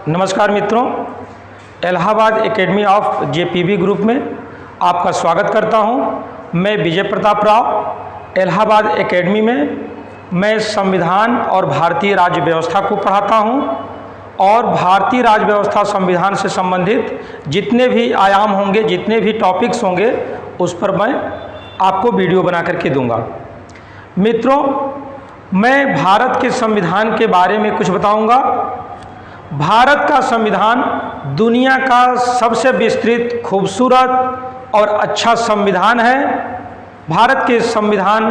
नमस्कार मित्रों, Allahabad academy of JPB group में आपका स्वागत करता हूं। मैं विजय प्रताप राव। इलाहाबाद एकेडमी में मैं संविधान और भारतीय राज्य व्यवस्था को पढ़ाता हूं और भारतीय राज्य व्यवस्था संविधान से संबंधित जितने भी आयाम होंगे, जितने भी टॉपिक्स होंगे, उस पर मैं आपको वीडियो बना करके दूंगा। मित्रों, मैं भारत के संविधान के बारे में कुछ बताऊंगा। भारत का संविधान दुनिया का सबसे विस्तृत, खूबसूरत और अच्छा संविधान है। भारत के संविधान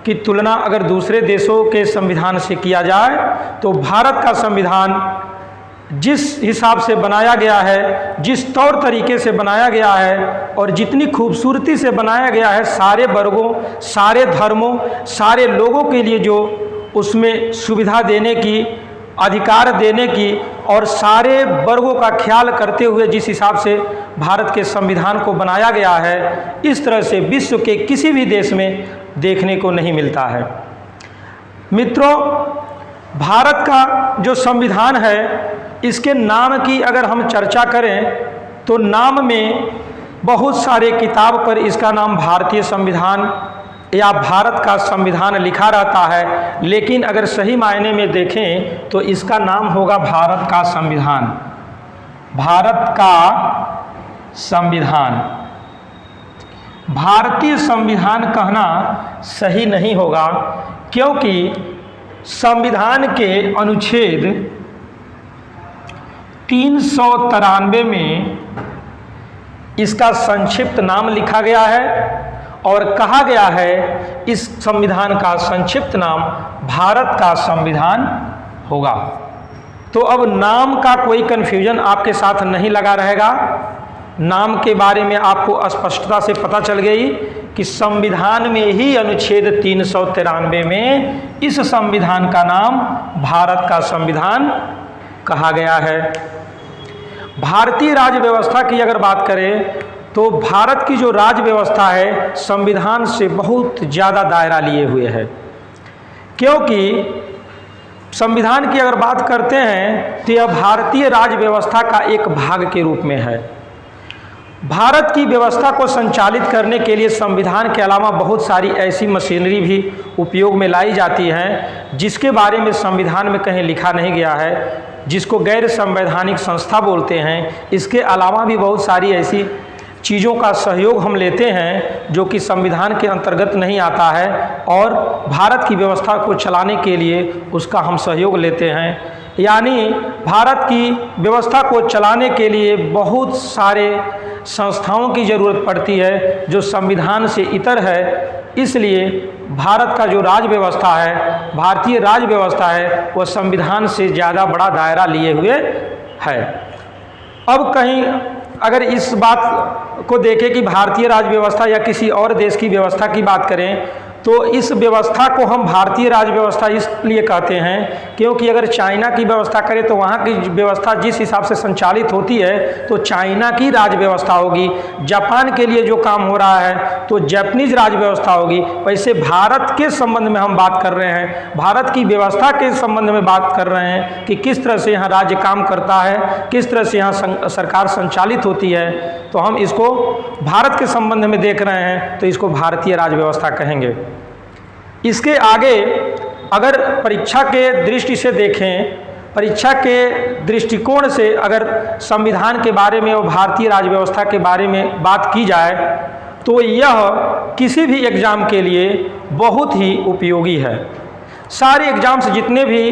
की तुलना अगर दूसरे देशों के संविधान से किया जाए तो भारत का संविधान जिस हिसाब से बनाया गया है, जिस तौर तरीके से बनाया गया है और जितनी खूबसूरती से बनाया गया है, सारे वर्गों, सारे धर्मों, सारे लोगों के लिए जो उसमें सुविधा देने की, अधिकार देने की और सारे वर्गों का ख्याल करते हुए जिस हिसाब से भारत के संविधान को बनाया गया है, इस तरह से विश्व के किसी भी देश में देखने को नहीं मिलता है। मित्रों, भारत का जो संविधान है, इसके नाम की अगर हम चर्चा करें तो नाम में बहुत सारे किताब पर इसका नाम भारतीय संविधान या भारत का संविधान लिखा रहता है, लेकिन अगर सही मायने में देखें तो इसका नाम होगा भारत का संविधान। भारत का संविधान। भारतीय संविधान कहना सही नहीं होगा, क्योंकि संविधान के अनुच्छेद 393 में इसका संक्षिप्त नाम लिखा गया है और कहा गया है इस संविधान का संक्षिप्त नाम भारत का संविधान होगा। तो अब नाम का कोई कन्फ्यूजन आपके साथ नहीं लगा रहेगा। नाम के बारे में आपको स्पष्टता से पता चल गई कि संविधान में ही अनुच्छेद 393 में इस संविधान का नाम भारत का संविधान कहा गया है। भारतीय राज्य व्यवस्था की अगर बात करें तो भारत की जो राज्य व्यवस्था है, संविधान से बहुत ज़्यादा दायरा लिए हुए है, क्योंकि संविधान की अगर बात करते हैं तो यह भारतीय राज्य व्यवस्था का एक भाग के रूप में है। भारत की व्यवस्था को संचालित करने के लिए संविधान के अलावा बहुत सारी ऐसी मशीनरी भी उपयोग में लाई जाती हैं जिसके बारे में संविधान में कहीं लिखा नहीं गया है, जिसको गैर संवैधानिक संस्था बोलते हैं। इसके अलावा भी बहुत सारी ऐसी चीज़ों का सहयोग हम लेते हैं जो कि संविधान के अंतर्गत नहीं आता है और भारत की व्यवस्था को चलाने के लिए उसका हम सहयोग लेते हैं। यानी भारत की व्यवस्था को चलाने के लिए बहुत सारे संस्थाओं की ज़रूरत पड़ती है जो संविधान से इतर है। इसलिए भारत का जो राज्य व्यवस्था है, भारतीय राज्य व्यवस्था है, वह संविधान से ज़्यादा बड़ा दायरा लिए हुए है। अब कहीं अगर इस बात को देखें कि भारतीय राज्य व्यवस्था या किसी और देश की व्यवस्था की बात करें तो इस व्यवस्था को हम भारतीय राज्य व्यवस्था इसलिए कहते हैं क्योंकि अगर चाइना की व्यवस्था करें तो वहाँ की व्यवस्था जिस हिसाब से संचालित होती है तो चाइना की राज्य व्यवस्था होगी। जापान के लिए जो काम हो रहा है तो जापानीज राज्य व्यवस्था होगी। वैसे भारत के संबंध में हम बात कर रहे हैं, भारत की व्यवस्था के संबंध में बात कर रहे हैं कि किस तरह से यहाँ राज्य काम करता है, किस तरह से यहाँ सरकार संचालित होती है, तो हम इसको भारत के संबंध में देख रहे हैं तो इसको भारतीय राज्य व्यवस्था कहेंगे। इसके आगे अगर परीक्षा के दृष्टि से देखें, परीक्षा के दृष्टिकोण से अगर संविधान के बारे में और भारतीय राज्य व्यवस्था के बारे में बात की जाए तो यह किसी भी एग्ज़ाम के लिए बहुत ही उपयोगी है। सारे एग्ज़ाम्स जितने भी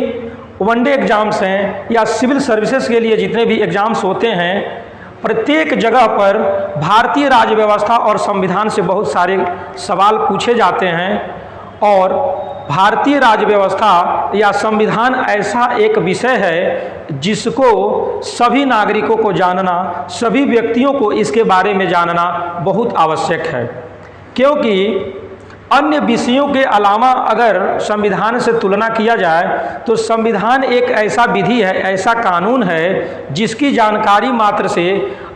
वनडे एग्ज़ाम्स हैं या सिविल सर्विसेज के लिए जितने भी एग्ज़ाम्स होते हैं, प्रत्येक जगह पर भारतीय राज्य व्यवस्था और संविधान से बहुत सारे सवाल पूछे जाते हैं। और भारतीय राज्य व्यवस्था या संविधान ऐसा एक विषय है जिसको सभी नागरिकों को जानना, सभी व्यक्तियों को इसके बारे में जानना बहुत आवश्यक है, क्योंकि अन्य विषयों के अलावा अगर संविधान से तुलना किया जाए तो संविधान एक ऐसा विधि है, ऐसा कानून है जिसकी जानकारी मात्र से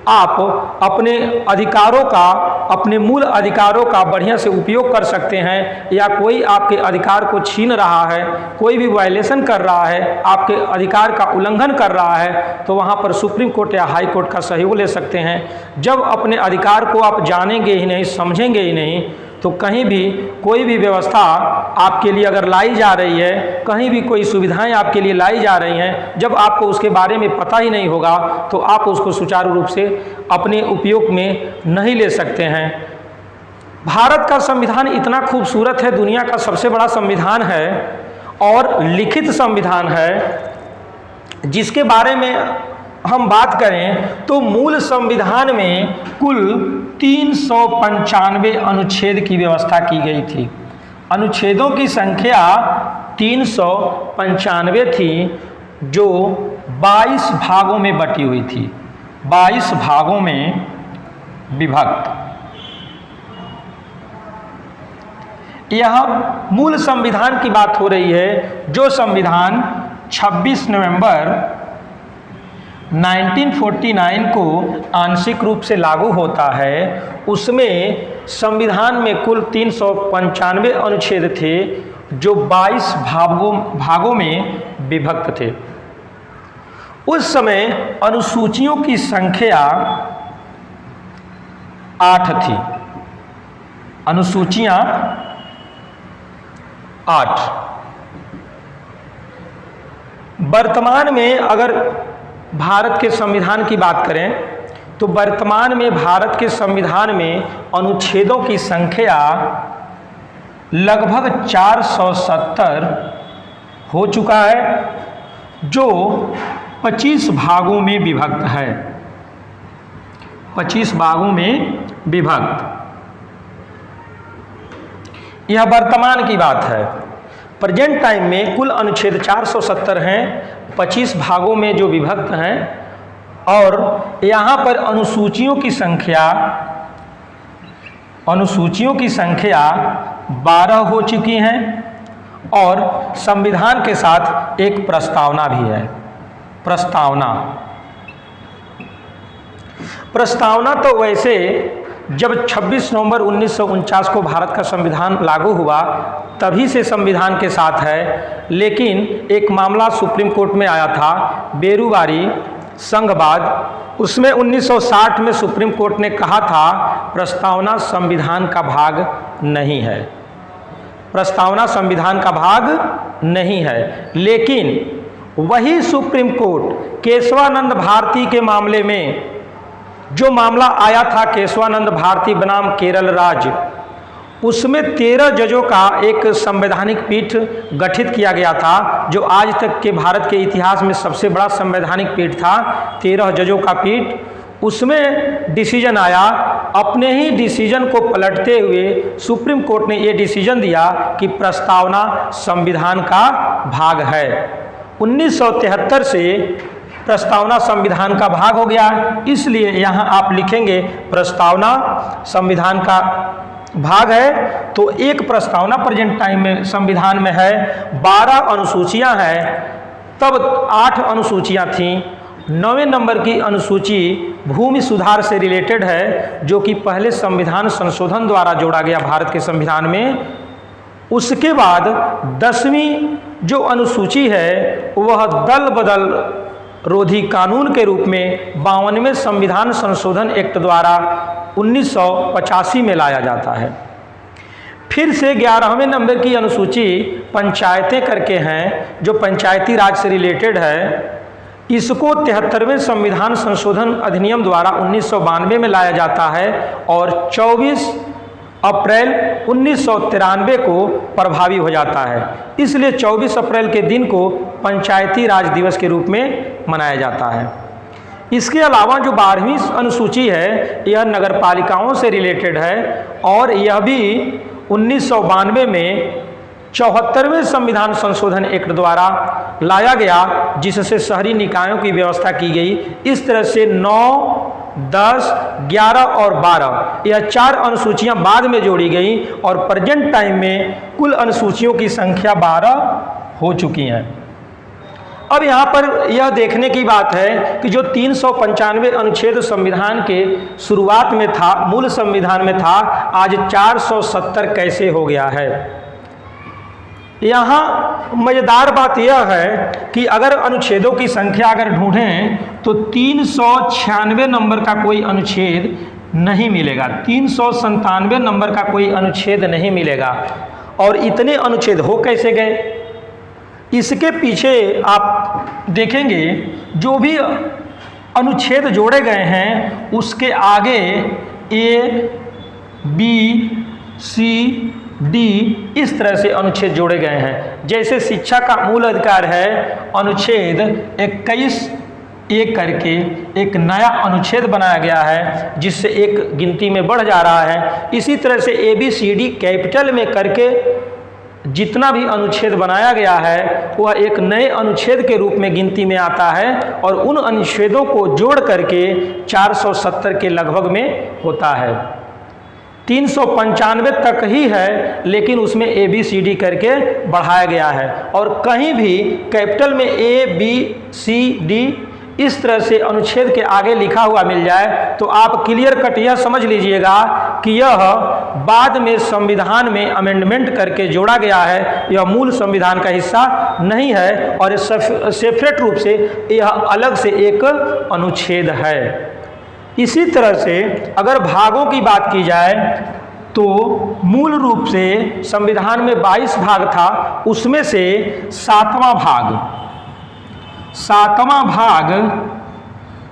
आप अपने अधिकारों का, अपने मूल अधिकारों का बढ़िया से उपयोग कर सकते हैं, या कोई आपके अधिकार को छीन रहा है, कोई भी वायलेशन कर रहा है, आपके अधिकार का उल्लंघन कर रहा है, तो वहाँ पर सुप्रीम कोर्ट या हाई कोर्ट का सहयोग ले सकते हैं। जब अपने अधिकार को आप जानेंगे ही नहीं, समझेंगे ही नहीं, तो कहीं भी कोई भी व्यवस्था आपके लिए अगर लाई जा रही है, कहीं भी कोई सुविधाएं आपके लिए लाई जा रही हैं, जब आपको उसके बारे में पता ही नहीं होगा तो आप उसको सुचारू रूप से अपने उपयोग में नहीं ले सकते हैं। भारत का संविधान इतना खूबसूरत है, दुनिया का सबसे बड़ा संविधान है और लिखित संविधान है, जिसके बारे में हम बात करें तो मूल संविधान में कुल 395 अनुच्छेद की व्यवस्था की गई थी। अनुच्छेदों की संख्या 395 थी, जो 22 भागों में बटी हुई थी, 22 भागों में विभक्त। यह मूल संविधान की बात हो रही है, जो संविधान 26 नवंबर 1949 को आंशिक रूप से लागू होता है। उसमें संविधान में कुल 395 अनुच्छेद थे, जो 22 भागों में विभक्त थे। उस समय अनुसूचियों की संख्या 8 थी, अनुसूचियां 8। वर्तमान में अगर भारत के संविधान की बात करें तो वर्तमान में भारत के संविधान में अनुच्छेदों की संख्या लगभग 470 हो चुका है, जो 25 भागों में विभक्त है, 25 भागों में विभक्त। यह वर्तमान की बात है। प्रेजेंट टाइम में कुल अनुच्छेद 470 हैं, 25 भागों में जो विभक्त हैं, और यहाँ पर अनुसूचियों की संख्या 12 हो चुकी हैं, और संविधान के साथ एक प्रस्तावना भी है। प्रस्तावना तो वैसे जब 26 नवंबर 1949 को भारत का संविधान लागू हुआ तभी से संविधान के साथ है, लेकिन एक मामला सुप्रीम कोर्ट में आया था, बेरुवारी संघवाद। उसमें 1960 में सुप्रीम कोर्ट ने कहा था प्रस्तावना संविधान का भाग नहीं है, प्रस्तावना संविधान का भाग नहीं है। लेकिन वही सुप्रीम कोर्ट केशवानंद भारती के मामले में, जो मामला आया था केशवानंद भारती बनाम केरल राज्य, उसमें 13 जजों का एक संवैधानिक पीठ गठित किया गया था, जो आज तक के भारत के इतिहास में सबसे बड़ा संवैधानिक पीठ था, 13 जजों का पीठ। उसमें डिसीजन आया, अपने ही डिसीजन को पलटते हुए सुप्रीम कोर्ट ने ये डिसीजन दिया कि प्रस्तावना संविधान का भाग है। 1973 से प्रस्तावना संविधान का भाग हो गया, इसलिए यहाँ आप लिखेंगे प्रस्तावना संविधान का भाग है। तो एक प्रस्तावना प्रेजेंट टाइम में संविधान में है, 12 अनुसूचियां हैं, तब 8 अनुसूचियां थीं। 9वें नंबर की अनुसूची भूमि सुधार से रिलेटेड है, जो कि पहले संविधान संशोधन द्वारा जोड़ा गया भारत के संविधान में। उसके बाद 10वीं जो अनुसूची है वह दल बदल रोधी कानून के रूप में 52वें संविधान संशोधन एक्ट द्वारा 1985 में लाया जाता है। फिर से 11वें नंबर की अनुसूची पंचायतें करके हैं, जो पंचायती राज से रिलेटेड है। इसको 73वें संविधान संशोधन अधिनियम द्वारा 1992 में लाया जाता है और 24 अप्रैल 1993 को प्रभावी हो जाता है। इसलिए 24 अप्रैल के दिन को पंचायती राज दिवस के रूप में मनाया जाता है। इसके अलावा जो 12वीं अनुसूची है यह नगर पालिकाओं से रिलेटेड है और यह भी 1992 में 74वें संविधान संशोधन एक्ट द्वारा लाया गया, जिससे शहरी निकायों की व्यवस्था की गई। इस तरह से 9, 10, 11 और 12 यह 4 अनुसूचियां बाद में जोड़ी गई और प्रेजेंट टाइम में कुल अनुसूचियों की संख्या 12 हो चुकी हैं। अब यहाँ पर यह देखने की बात है कि जो 395 अनुच्छेद संविधान के शुरुआत में था, मूल संविधान में था, आज 470 कैसे हो गया है। यहाँ मज़ेदार बात यह है कि अगर अनुच्छेदों की संख्या अगर ढूंढें तो 396 नंबर का कोई अनुच्छेद नहीं मिलेगा, 397 नंबर का कोई अनुच्छेद नहीं मिलेगा। और इतने अनुच्छेद हो कैसे गए, इसके पीछे आप देखेंगे जो भी अनुच्छेद जोड़े गए हैं उसके आगे ए, बी, सी, डी इस तरह से अनुच्छेद जोड़े गए हैं। जैसे शिक्षा का मूल अधिकार है, अनुच्छेद 21(1) करके एक नया अनुच्छेद बनाया गया है जिससे एक गिनती में बढ़ जा रहा है। इसी तरह से ABCD कैपिटल में करके जितना भी अनुच्छेद बनाया गया है वह एक नए अनुच्छेद के रूप में गिनती में आता है और उन अनुच्छेदों को जोड़ करके 470 के लगभग में होता है। 395 तक ही है लेकिन उसमें ABCD करके बढ़ाया गया है। और कहीं भी कैपिटल में ABCD इस तरह से अनुच्छेद के आगे लिखा हुआ मिल जाए तो आप क्लियर कट यह समझ लीजिएगा कि यह बाद में संविधान में अमेंडमेंट करके जोड़ा गया है, यह मूल संविधान का हिस्सा नहीं है और सेपरेट रूप से यह अलग से एक अनुच्छेद है। इसी तरह से अगर भागों की बात की जाए तो मूल रूप से संविधान में 22 भाग था, उसमें से 7वां भाग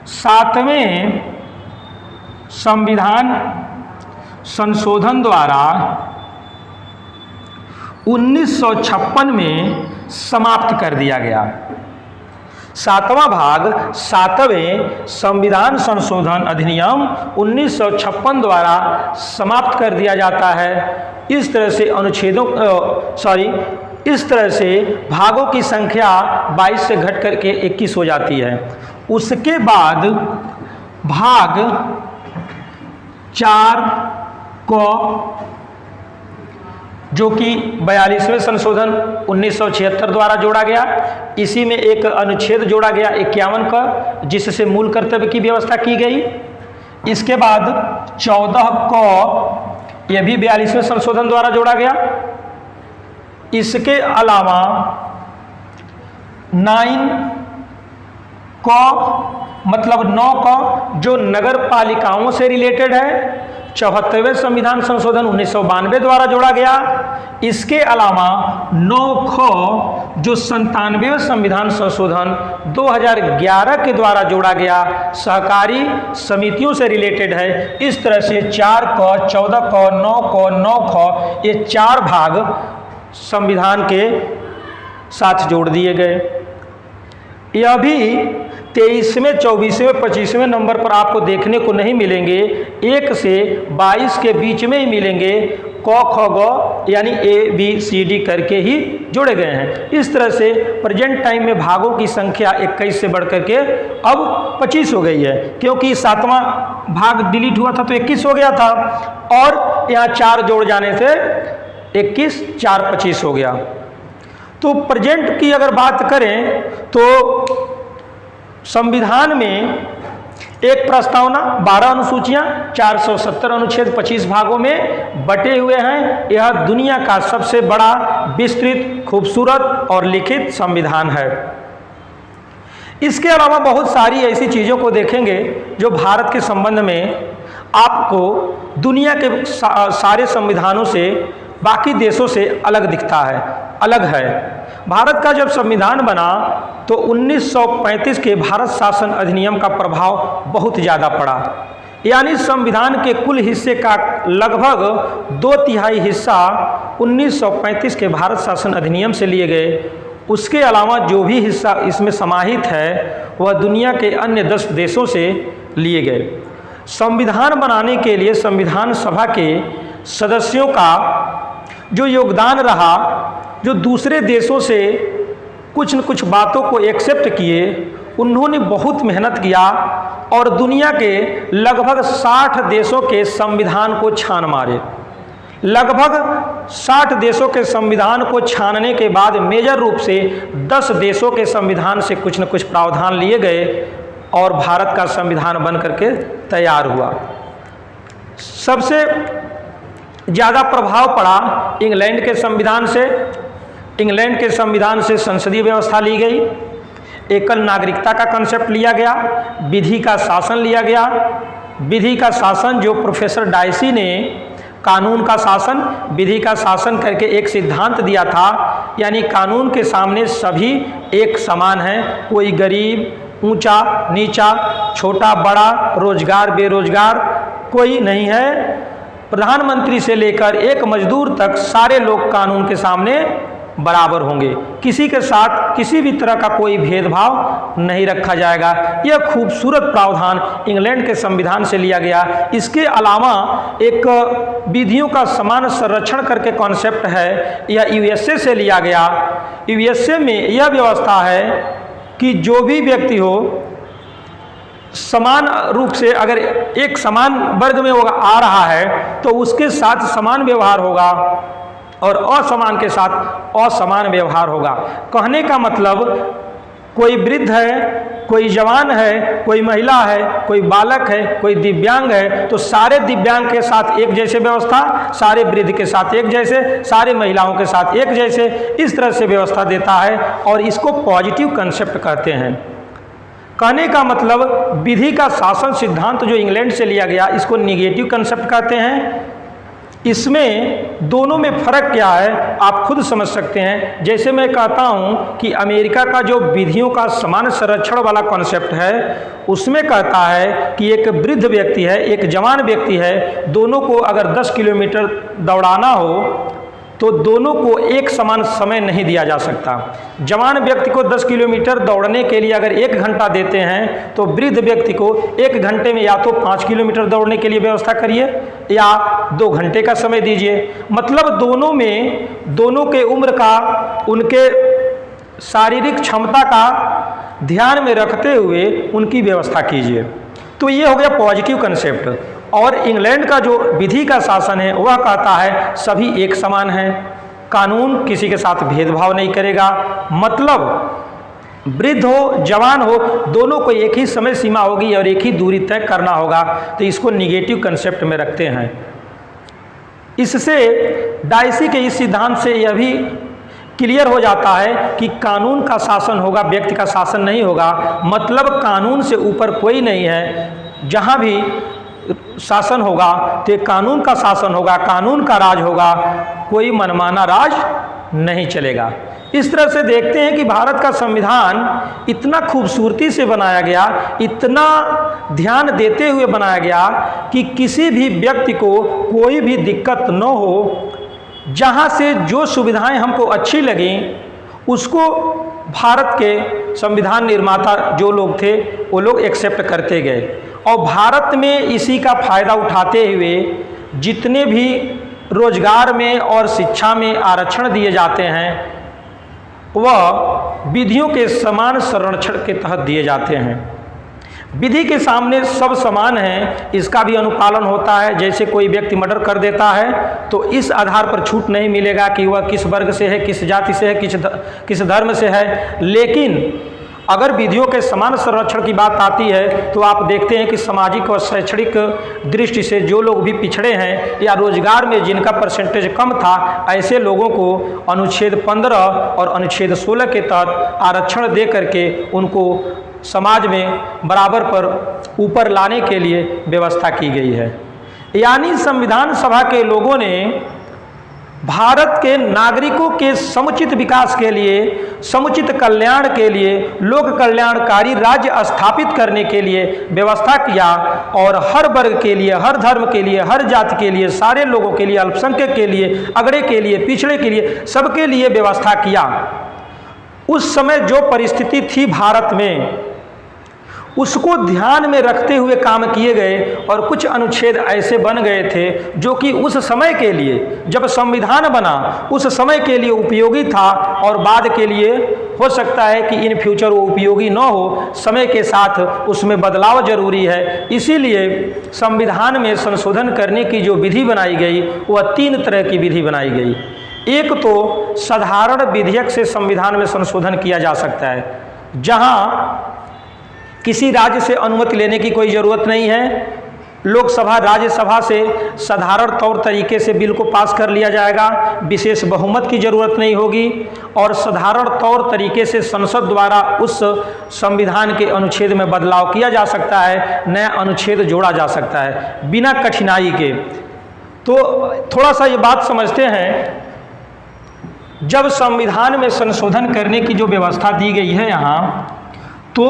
7वें संविधान संशोधन द्वारा 1956 में समाप्त कर दिया गया। 7वां भाग 7वें संविधान संशोधन अधिनियम 1956 द्वारा समाप्त कर दिया जाता है। इस तरह से इस तरह से भागों की संख्या 22 से घट करके 21 हो जाती है। उसके बाद भाग 4 को जो कि 42वें संशोधन 1976 द्वारा जोड़ा गया, इसी में एक अनुच्छेद जोड़ा गया 51 का जिससे मूल कर्तव्य की व्यवस्था की गई। इसके बाद 14 को यह भी 42वें संशोधन द्वारा जोड़ा गया। इसके अलावा 9 को मतलब 9 को जो नगर पालिकाओं से रिलेटेड है 74वें संविधान संशोधन 1992 द्वारा जोड़ा गया। इसके अलावा 9 खो जो 97वें संविधान संशोधन 2011 के द्वारा जोड़ा गया, सहकारी समितियों से रिलेटेड है। इस तरह से 4 को 14 को 9 को ये 4 भाग संविधान के साथ जोड़ दिए गए। यह भी 23वें 24वें 25वें नंबर पर आपको देखने को नहीं मिलेंगे, 1 से 22 के बीच में ही मिलेंगे। क ख ग यानी ABCD करके ही जोड़े गए हैं। इस तरह से प्रेजेंट टाइम में भागों की संख्या 21 से बढ़ करके अब 25 हो गई है, क्योंकि 7वां भाग डिलीट हुआ था तो 21 हो गया था और यहाँ 4 जोड़ जाने से 21 4 25 हो गया। तो प्रेजेंट की अगर बात करें तो संविधान में एक प्रस्तावना 12 अनुसूचियां 470 अनुच्छेद 25 भागों में बटे हुए हैं। यह दुनिया का सबसे बड़ा विस्तृत, खूबसूरत और लिखित संविधान है। इसके अलावा बहुत सारी ऐसी चीज़ों को देखेंगे जो भारत के संबंध में आपको दुनिया के सारे संविधानों से, बाकी देशों से अलग दिखता है, अलग है। भारत का जब संविधान बना तो 1935 के भारत शासन अधिनियम का प्रभाव बहुत ज़्यादा पड़ा, यानी संविधान के कुल हिस्से का लगभग 2/3 हिस्सा 1935 के भारत शासन अधिनियम से लिए गए। उसके अलावा जो भी हिस्सा इसमें समाहित है वह दुनिया के अन्य 10 देशों से लिए गए। संविधान बनाने के लिए संविधान सभा के सदस्यों का जो योगदान रहा, जो दूसरे देशों से कुछ न कुछ बातों को एक्सेप्ट किए, उन्होंने बहुत मेहनत किया और दुनिया के लगभग 60 देशों के संविधान को छान मारे। लगभग 60 देशों के संविधान को छानने के बाद मेजर रूप से 10 देशों के संविधान से कुछ न कुछ प्रावधान लिए गए और भारत का संविधान बन करके तैयार हुआ। सबसे ज़्यादा प्रभाव पड़ा इंग्लैंड के संविधान से। इंग्लैंड के संविधान से संसदीय व्यवस्था ली गई, एकल नागरिकता का कंसेप्ट लिया गया, विधि का शासन लिया गया। विधि का शासन जो प्रोफेसर डायसी ने कानून का शासन, विधि का शासन करके एक सिद्धांत दिया था, यानी कानून के सामने सभी एक समान हैं, कोई गरीब, ऊंचा नीचा, छोटा बड़ा, रोजगार बेरोजगार कोई नहीं है। प्रधानमंत्री से लेकर एक मजदूर तक सारे लोग कानून के सामने बराबर होंगे, किसी के साथ किसी भी तरह का कोई भेदभाव नहीं रखा जाएगा। यह खूबसूरत प्रावधान इंग्लैंड के संविधान से लिया गया। इसके अलावा एक विधियों का समान संरक्षण करके कॉन्सेप्ट है, यह यूएसए से लिया गया। यूएसए में यह व्यवस्था है कि जो भी व्यक्ति हो समान रूप से अगर एक समान वर्ग में आ रहा है तो उसके साथ समान व्यवहार होगा और असमान के साथ असमान व्यवहार होगा। कहने का मतलब कोई वृद्ध है, कोई जवान है, कोई महिला है, कोई बालक है, कोई दिव्यांग है, तो सारे दिव्यांग के साथ एक जैसे व्यवस्था, सारे वृद्ध के साथ एक जैसे, सारे महिलाओं के साथ एक जैसे, इस तरह से व्यवस्था देता है और इसको पॉजिटिव कंसेप्ट कहते हैं। कहने का मतलब विधि का शासन सिद्धांत जो इंग्लैंड से लिया गया इसको निगेटिव कंसेप्ट कहते हैं। इसमें दोनों में फ़र्क क्या है आप खुद समझ सकते हैं। जैसे मैं कहता हूं कि अमेरिका का जो विधियों का समान संरक्षण वाला कॉन्सेप्ट है उसमें कहता है कि एक वृद्ध व्यक्ति है, एक जवान व्यक्ति है, दोनों को अगर 10 किलोमीटर दौड़ाना हो तो दोनों को एक समान समय नहीं दिया जा सकता। जवान व्यक्ति को 10 किलोमीटर दौड़ने के लिए अगर 1 घंटा देते हैं तो वृद्ध व्यक्ति को 1 घंटे में या तो 5 किलोमीटर दौड़ने के लिए व्यवस्था करिए या 2 घंटे का समय दीजिए। मतलब दोनों के उम्र का, उनके शारीरिक क्षमता का ध्यान में रखते हुए उनकी व्यवस्था कीजिए। तो ये हो गया पॉजिटिव कंसेप्ट। और इंग्लैंड का जो विधि का शासन है वह कहता है सभी एक समान हैं, कानून किसी के साथ भेदभाव नहीं करेगा। मतलब वृद्ध हो जवान हो दोनों को एक ही समय सीमा होगी और एक ही दूरी तय करना होगा। तो इसको निगेटिव कंसेप्ट में रखते हैं। इससे डायसी के इस सिद्धांत से यह भी क्लियर हो जाता है कि कानून का शासन होगा, व्यक्ति का शासन नहीं होगा। मतलब कानून से ऊपर कोई नहीं है। जहाँ भी शासन होगा तो कानून का शासन होगा, कानून का राज होगा, कोई मनमाना राज नहीं चलेगा। इस तरह से देखते हैं कि भारत का संविधान इतना खूबसूरती से बनाया गया, इतना ध्यान देते हुए बनाया गया कि किसी भी व्यक्ति को कोई भी दिक्कत न हो। जहाँ से जो सुविधाएं हमको अच्छी लगें उसको भारत के संविधान निर्माता जो लोग थे वो लोग एक्सेप्ट करते गए और भारत में इसी का फायदा उठाते हुए जितने भी रोजगार में और शिक्षा में आरक्षण दिए जाते हैं वह विधियों के समान संरक्षण के तहत दिए जाते हैं। विधि के सामने सब समान हैं, इसका भी अनुपालन होता है। जैसे कोई व्यक्ति मर्डर कर देता है तो इस आधार पर छूट नहीं मिलेगा कि वह किस वर्ग से है, किस जाति से है, किस धर्म से है। लेकिन अगर विधियों के समान संरक्षण की बात आती है तो आप देखते हैं कि सामाजिक और शैक्षणिक दृष्टि से जो लोग भी पिछड़े हैं या रोजगार में जिनका परसेंटेज कम था, ऐसे लोगों को अनुच्छेद 15 और अनुच्छेद 16 के तहत आरक्षण दे करके उनको समाज में बराबर पर ऊपर लाने के लिए व्यवस्था की गई है। यानी संविधान सभा के लोगों ने भारत के नागरिकों के समुचित विकास के लिए, समुचित कल्याण के लिए, लोक कल्याणकारी राज्य स्थापित करने के लिए व्यवस्था किया और हर वर्ग के लिए, हर धर्म के लिए, हर जाति के लिए, सारे लोगों के लिए, अल्पसंख्यक के लिए, अगड़े के लिए, पिछड़े के लिए, सबके लिए व्यवस्था किया। उस समय जो परिस्थिति थी भारत में उसको ध्यान में रखते हुए काम किए गए और कुछ अनुच्छेद ऐसे बन गए थे जो कि उस समय के लिए, जब संविधान बना उस समय के लिए उपयोगी था और बाद के लिए हो सकता है कि इन फ्यूचर वो उपयोगी न हो, समय के साथ उसमें बदलाव जरूरी है। इसीलिए संविधान में संशोधन करने की जो विधि बनाई गई वह 3 तरह की विधि बनाई गई। एक तो साधारण विधेयक से संविधान में संशोधन किया जा सकता है, जहां किसी राज्य से अनुमति लेने की कोई ज़रूरत नहीं है। लोकसभा राज्यसभा से साधारण तौर तरीके से बिल को पास कर लिया जाएगा, विशेष बहुमत की ज़रूरत नहीं होगी और साधारण तौर तरीके से संसद द्वारा उस संविधान के अनुच्छेद में बदलाव किया जा सकता है, नया अनुच्छेद जोड़ा जा सकता है बिना कठिनाई के। तो थोड़ा सा ये बात समझते हैं, जब संविधान में संशोधन करने की जो व्यवस्था दी गई है यहाँ, तो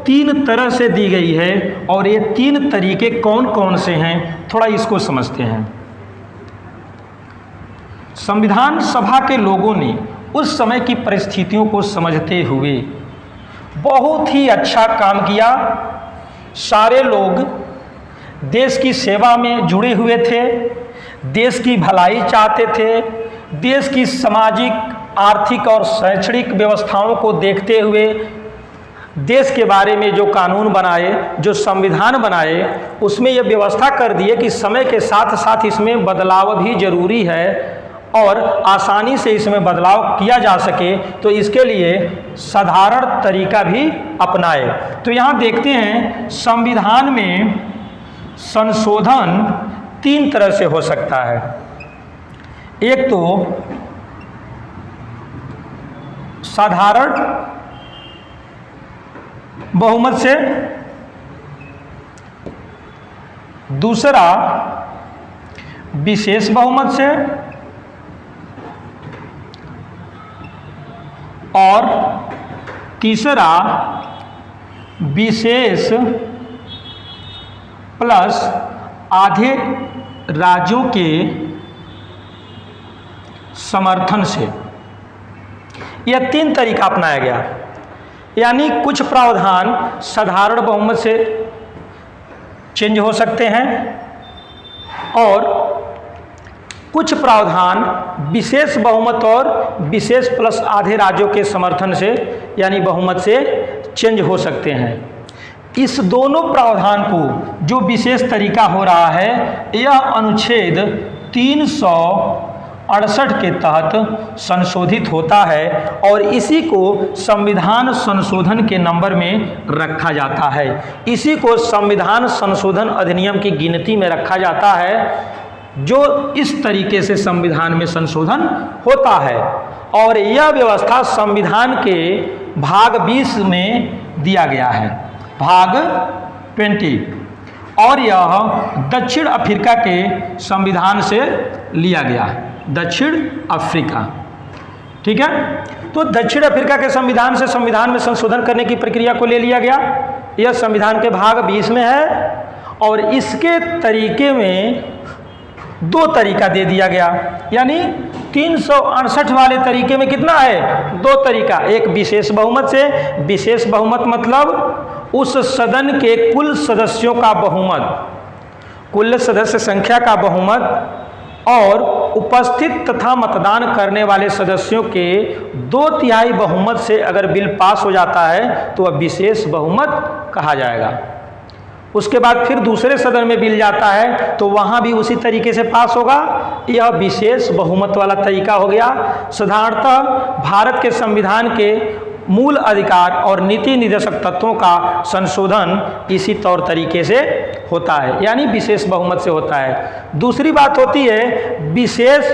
3 तरह से दी गई है और ये 3 तरीके कौन कौन से हैं, थोड़ा इसको समझते हैं। संविधान सभा के लोगों ने उस समय की परिस्थितियों को समझते हुए बहुत ही अच्छा काम किया। सारे लोग देश की सेवा में जुड़े हुए थे, देश की भलाई चाहते थे, देश की सामाजिक, आर्थिक और शैक्षणिक व्यवस्थाओं को देखते हुए देश के बारे में जो कानून बनाए, जो संविधान बनाए, उसमें यह व्यवस्था कर दिए कि समय के साथ साथ इसमें बदलाव भी जरूरी है और आसानी से इसमें बदलाव किया जा सके, तो इसके लिए साधारण तरीका भी अपनाए। तो यहाँ देखते हैं संविधान में संशोधन 3 तरह से हो सकता है। एक तो साधारण बहुमत से, दूसरा विशेष बहुमत से और तीसरा विशेष प्लस आधे राज्यों के समर्थन से। यह 3 तरीका अपनाया गया। यानी कुछ प्रावधान साधारण बहुमत से चेंज हो सकते हैं और कुछ प्रावधान विशेष बहुमत और विशेष प्लस आधे राज्यों के समर्थन से यानी बहुमत से चेंज हो सकते हैं। इस दोनों प्रावधान को जो विशेष तरीका हो रहा है, यह अनुच्छेद 368 के तहत संशोधित होता है और इसी को संविधान संशोधन के नंबर में रखा जाता है। इसी को संविधान संशोधन अधिनियम की गिनती में रखा जाता है, जो इस तरीके से संविधान में संशोधन होता है। और यह व्यवस्था संविधान के भाग 20 में दिया गया है, भाग 20, और यह दक्षिण अफ्रीका के संविधान से लिया गया है। दक्षिण अफ्रीका, ठीक है। तो दक्षिण अफ्रीका के संविधान से संविधान में संशोधन करने की प्रक्रिया को ले लिया गया। यह संविधान के भाग 20 में है और इसके तरीके में 2 तरीका दे दिया गया। यानी 368 वाले तरीके में कितना है? 2 तरीका। एक विशेष बहुमत से, विशेष बहुमत मतलब उस सदन के कुल सदस्यों का बहुमत, कुल सदस्य संख्या का बहुमत और उपस्थित तथा मतदान करने वाले सदस्यों के 2/3 बहुमत से अगर बिल पास हो जाता है तो वह विशेष बहुमत कहा जाएगा। उसके बाद फिर दूसरे सदन में बिल जाता है तो वहाँ भी उसी तरीके से पास होगा, यह विशेष बहुमत वाला तरीका हो गया। साधारणतः भारत के संविधान के मूल अधिकार और नीति निर्देशक तत्वों का संशोधन इसी तौर तरीके से होता है, यानी विशेष बहुमत से होता है। दूसरी बात होती है विशेष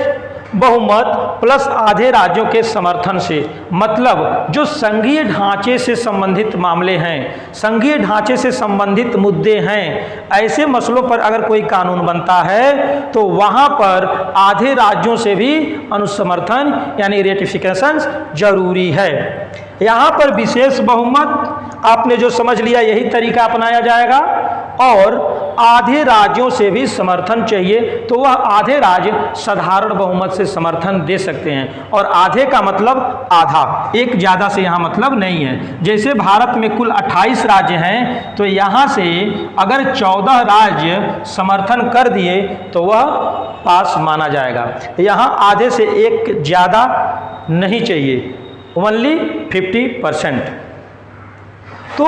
बहुमत प्लस आधे राज्यों के समर्थन से, मतलब जो संघीय ढांचे से संबंधित मामले हैं, संघीय ढांचे से संबंधित मुद्दे हैं, ऐसे मसलों पर अगर कोई कानून बनता है तो वहां पर आधे राज्यों से भी अनुसमर्थन यानी रेटिफिकेशन जरूरी है। यहाँ पर विशेष बहुमत आपने जो समझ लिया यही तरीका अपनाया जाएगा और आधे राज्यों से भी समर्थन चाहिए तो वह आधे राज्य साधारण बहुमत से समर्थन दे सकते हैं। और आधे का मतलब आधा, एक ज़्यादा से यहाँ मतलब नहीं है। जैसे भारत में कुल 28 राज्य हैं तो यहाँ से अगर 14 राज्य समर्थन कर दिए तो वह पास माना जाएगा। यहाँ आधे से एक ज़्यादा नहीं चाहिए, ओनली 50%। तो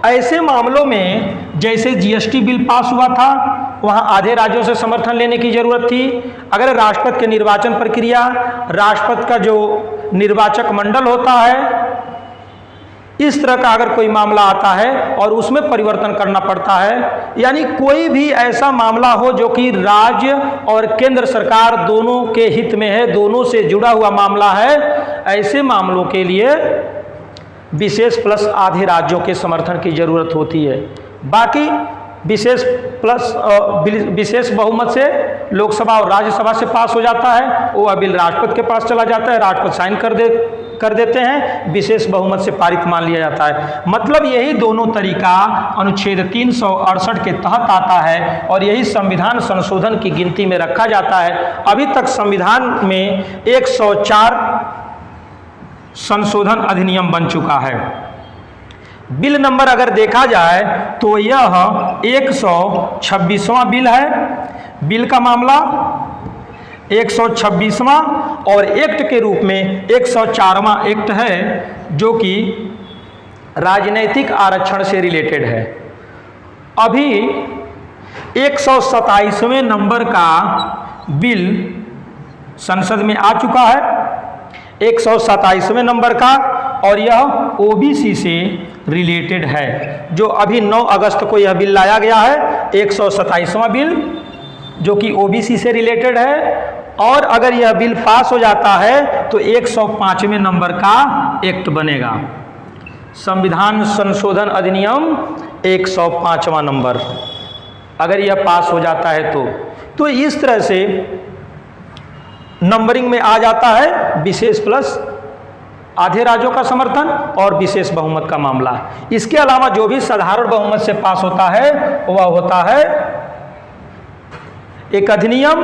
ऐसे मामलों में जैसे जीएसटी बिल पास हुआ था, वहाँ आधे राज्यों से समर्थन लेने की जरूरत थी। अगर राष्ट्रपति के निर्वाचन प्रक्रिया, राष्ट्रपति का जो निर्वाचक मंडल होता है, इस तरह का अगर कोई मामला आता है और उसमें परिवर्तन करना पड़ता है, यानी कोई भी ऐसा मामला हो जो कि राज्य और केंद्र सरकार दोनों के हित में है, दोनों से जुड़ा हुआ मामला है, ऐसे मामलों के लिए विशेष प्लस आधे राज्यों के समर्थन की जरूरत होती है। बाकी विशेष बहुमत से लोकसभा और राज्यसभा से पास हो जाता है, वो बिल राष्ट्रपति के पास चला जाता है, राष्ट्रपति साइन कर देते हैं, विशेष बहुमत से पारित मान लिया जाता है। मतलब यही दोनों तरीका अनुच्छेद 368 के तहत आता है और यही संविधान संशोधन की गिनती में रखा जाता है। अभी तक संविधान में 104 संशोधन अधिनियम बन चुका है। बिल नंबर अगर देखा जाए तो यह 126वां बिल है। बिल का मामला 126वां और एक्ट के रूप में 104वां एक्ट है, जो कि राजनीतिक आरक्षण से रिलेटेड है। अभी 127वें नंबर का बिल संसद में आ चुका है, 127वें नंबर का, और यह ओबीसी से रिलेटेड है। जो अभी 9 अगस्त को यह बिल लाया गया है, 127वां बिल, जो कि ओबीसी से रिलेटेड है। और अगर यह बिल पास हो जाता है तो 105वें नंबर का एक्ट बनेगा। संविधान संशोधन अधिनियम 105वां नंबर, अगर यह पास हो जाता है तो इस तरह से नंबरिंग में आ जाता है विशेष प्लस आधे राज्यों का समर्थन और विशेष बहुमत का मामला। इसके अलावा जो भी साधारण बहुमत से पास होता है वह होता है एक अधिनियम,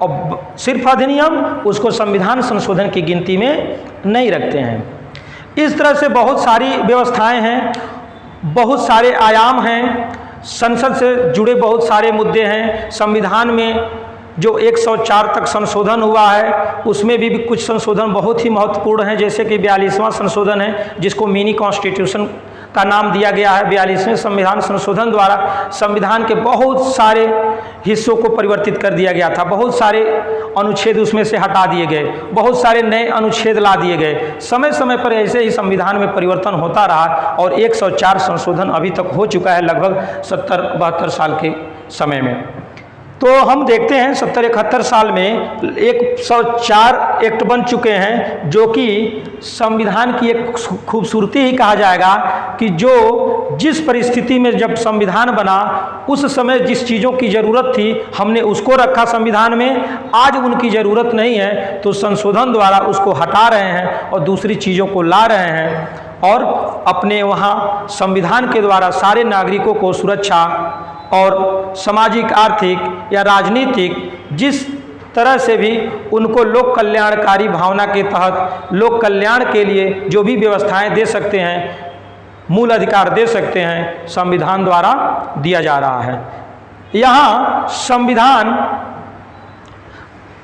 और सिर्फ अधिनियम, उसको संविधान संशोधन की गिनती में नहीं रखते हैं। इस तरह से बहुत सारी व्यवस्थाएं हैं, बहुत सारे आयाम हैं, संसद से जुड़े बहुत सारे मुद्दे हैं। संविधान में जो 104 तक संशोधन हुआ है, उसमें भी कुछ संशोधन बहुत ही महत्वपूर्ण हैं, जैसे कि 42वां संशोधन है, जिसको मिनी कॉन्स्टिट्यूशन का नाम दिया गया है। 42वें संविधान संशोधन द्वारा संविधान के बहुत सारे हिस्सों को परिवर्तित कर दिया गया था, बहुत सारे अनुच्छेद उसमें से हटा दिए गए, बहुत सारे नए अनुच्छेद ला दिए गए। समय समय पर ऐसे ही संविधान में परिवर्तन होता रहा और 104 संशोधन अभी तक हो चुका है, लगभग 70-72 साल के समय में। तो हम देखते हैं 70-71 साल में 104 एक्ट बन चुके हैं, जो कि संविधान की एक खूबसूरती ही कहा जाएगा कि जो जिस परिस्थिति में जब संविधान बना उस समय जिस चीज़ों की ज़रूरत थी हमने उसको रखा संविधान में, आज उनकी ज़रूरत नहीं है तो संशोधन द्वारा उसको हटा रहे हैं और दूसरी चीज़ों को ला रहे हैं और अपने वहाँ संविधान के द्वारा सारे नागरिकों को सुरक्षा और सामाजिक, आर्थिक या राजनीतिक जिस तरह से भी उनको लोक कल्याणकारी भावना के तहत लोक कल्याण के लिए जो भी व्यवस्थाएं दे सकते हैं, मूल अधिकार दे सकते हैं, संविधान द्वारा दिया जा रहा है। यहाँ संविधान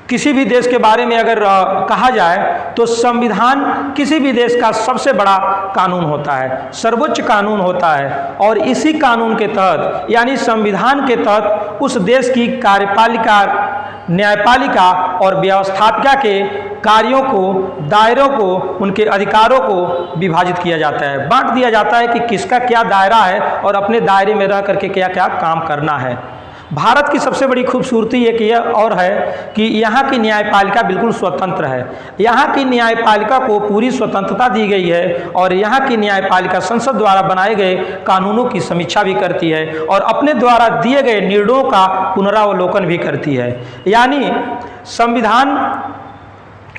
किसी भी देश के बारे में अगर कहा जाए तो संविधान किसी भी देश का सबसे बड़ा कानून होता है, सर्वोच्च कानून होता है, और इसी कानून के तहत यानी संविधान के तहत उस देश की कार्यपालिका, न्यायपालिका और व्यवस्थापिका के कार्यों को, दायरों को, उनके अधिकारों को विभाजित किया जाता है, बांट दिया जाता है कि किसका क्या दायरा है और अपने दायरे में रह करके क्या क्या काम करना है। भारत की सबसे बड़ी खूबसूरती एक यह और है कि यहाँ की न्यायपालिका बिल्कुल स्वतंत्र है। यहाँ की न्यायपालिका को पूरी स्वतंत्रता दी गई है और यहाँ की न्यायपालिका संसद द्वारा बनाए गए कानूनों की समीक्षा भी करती है और अपने द्वारा दिए गए निर्णयों का पुनरावलोकन भी करती है। यानी संविधान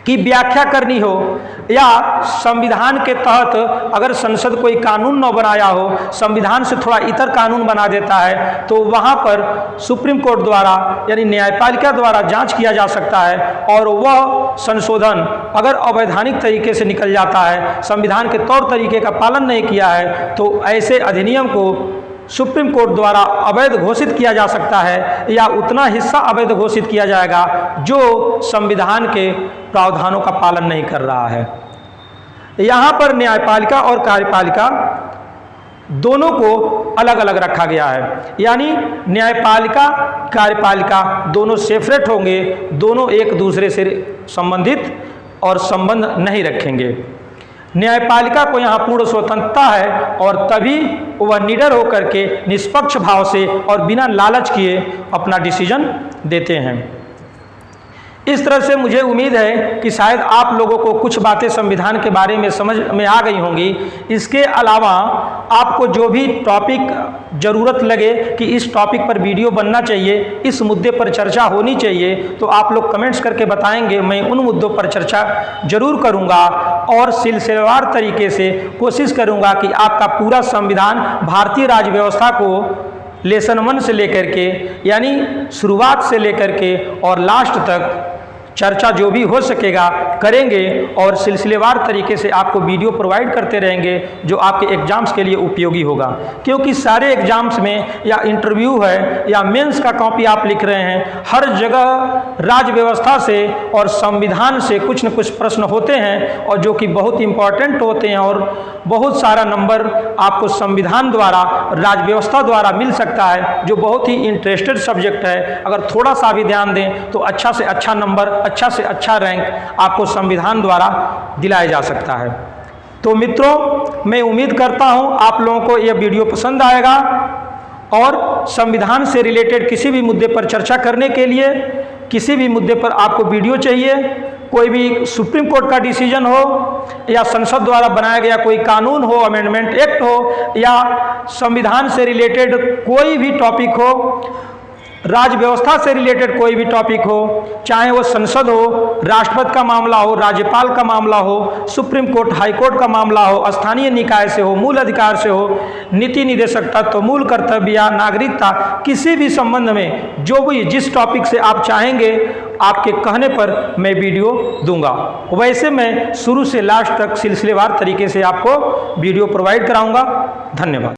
की व्याख्या करनी हो या संविधान के तहत अगर संसद कोई कानून न बनाया हो, संविधान से थोड़ा इतर कानून बना देता है, तो वहाँ पर सुप्रीम कोर्ट द्वारा यानी न्यायपालिका द्वारा जांच किया जा सकता है और वह संशोधन अगर अवैधानिक तरीके से निकल जाता है, संविधान के तौर तरीके का पालन नहीं किया है, तो ऐसे अधिनियम को सुप्रीम कोर्ट द्वारा अवैध घोषित किया जा सकता है या उतना हिस्सा अवैध घोषित किया जाएगा जो संविधान के प्रावधानों का पालन नहीं कर रहा है। यहाँ पर न्यायपालिका और कार्यपालिका दोनों को अलग अलग रखा गया है, यानी न्यायपालिका कार्यपालिका दोनों सेपरेट होंगे, दोनों एक दूसरे से संबंधित और संबंध नहीं रखेंगे। न्यायपालिका को यहाँ पूर्ण स्वतंत्रता है और तभी वह निडर होकर के निष्पक्ष भाव से और बिना लालच किए अपना डिसीजन देते हैं। इस तरह से मुझे उम्मीद है कि शायद आप लोगों को कुछ बातें संविधान के बारे में समझ में आ गई होंगी। इसके अलावा आपको जो भी टॉपिक ज़रूरत लगे कि इस टॉपिक पर वीडियो बनना चाहिए, इस मुद्दे पर चर्चा होनी चाहिए, तो आप लोग कमेंट्स करके बताएंगे, मैं उन मुद्दों पर चर्चा जरूर करूंगा और सिलसिलेवार तरीके से कोशिश करूंगा कि आपका पूरा संविधान भारतीय राज्य व्यवस्था को लेसन 1 से लेकर के, यानी शुरुआत से लेकर के और लास्ट तक चर्चा जो भी हो सकेगा करेंगे और सिलसिलेवार तरीके से आपको वीडियो प्रोवाइड करते रहेंगे जो आपके एग्जाम्स के लिए उपयोगी होगा। क्योंकि सारे एग्जाम्स में या इंटरव्यू है या मेंस का कॉपी आप लिख रहे हैं, हर जगह राज्य व्यवस्था से और संविधान से कुछ न कुछ प्रश्न होते हैं और जो कि बहुत इंपॉर्टेंट होते हैं और बहुत सारा नंबर आपको संविधान द्वारा राज्य व्यवस्था द्वारा मिल सकता है, जो बहुत ही इंटरेस्टेड सब्जेक्ट है। अगर थोड़ा सा भी ध्यान दें तो अच्छा से अच्छा नंबर, अच्छा से अच्छा रैंक आपको संविधान द्वारा दिलाया जा सकता है। तो मित्रों, मैं उम्मीद करता हूं आप लोगों को यह वीडियो पसंद आएगा और संविधान से रिलेटेड किसी भी मुद्दे पर चर्चा करने के लिए, किसी भी मुद्दे पर आपको वीडियो चाहिए, कोई भी सुप्रीम कोर्ट का डिसीजन हो या संसद द्वारा बनाया गया कोई कानून हो, अमेंडमेंट एक्ट हो, या संविधान से रिलेटेड कोई भी टॉपिक हो, राज्य व्यवस्था से रिलेटेड कोई भी टॉपिक हो, चाहे वो संसद हो, राष्ट्रपति का मामला हो, राज्यपाल का मामला हो, सुप्रीम कोर्ट, हाई कोर्ट का मामला हो, स्थानीय निकाय से हो, मूल अधिकार से हो, नीति निदेशक तत्व, मूल कर्तव्य या नागरिकता, किसी भी संबंध में जो भी जिस टॉपिक से आप चाहेंगे आपके कहने पर मैं वीडियो दूंगा। वैसे मैं शुरू से लास्ट तक सिलसिलेवार तरीके से आपको वीडियो प्रोवाइड कराऊंगा। धन्यवाद।